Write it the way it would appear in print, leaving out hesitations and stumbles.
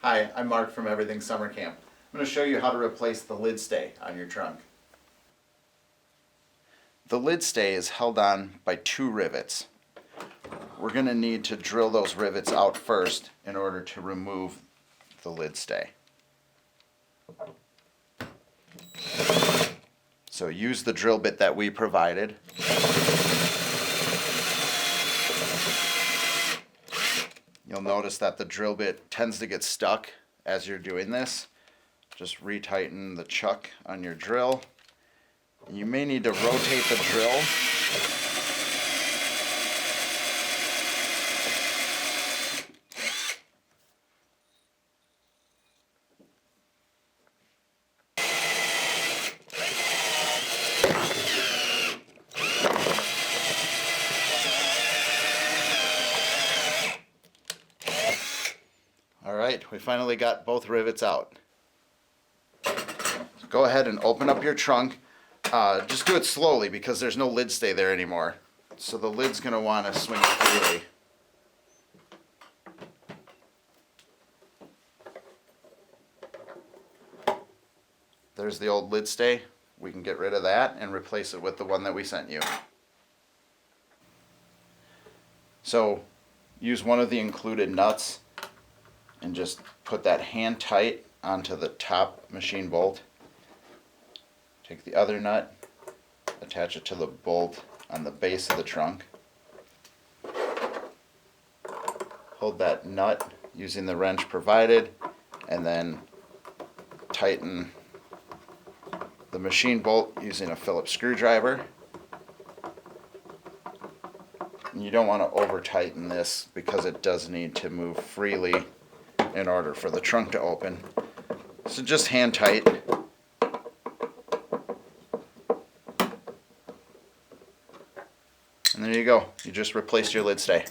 Hi, I'm Mark from Everything Summer Camp. I'm going to show you how to replace the lid stay on your trunk. The lid stay is held on by two rivets. We're going to need to drill those rivets out first in order to remove the lid stay. So use the drill bit that we provided. You'll notice that the drill bit tends to get stuck as you're doing this. Just retighten the chuck on your drill. You may need to rotate the drill. All right, we finally got both rivets out. So go ahead and open up your trunk. Just do it slowly because there's no lid stay there anymore. So the lid's going to want to swing freely. There's the old lid stay. We can get rid of that and replace it with the one that we sent you. So use one of the included nuts and just put that hand tight onto the top machine bolt. Take the other nut, attach it to the bolt on the base of the trunk. Hold that nut using the wrench provided, and then tighten the machine bolt using a Phillips screwdriver. And you don't want to over tighten this because it does need to move freely in order for the trunk to open. So just hand tight. And there you go. You just replaced your lid stay.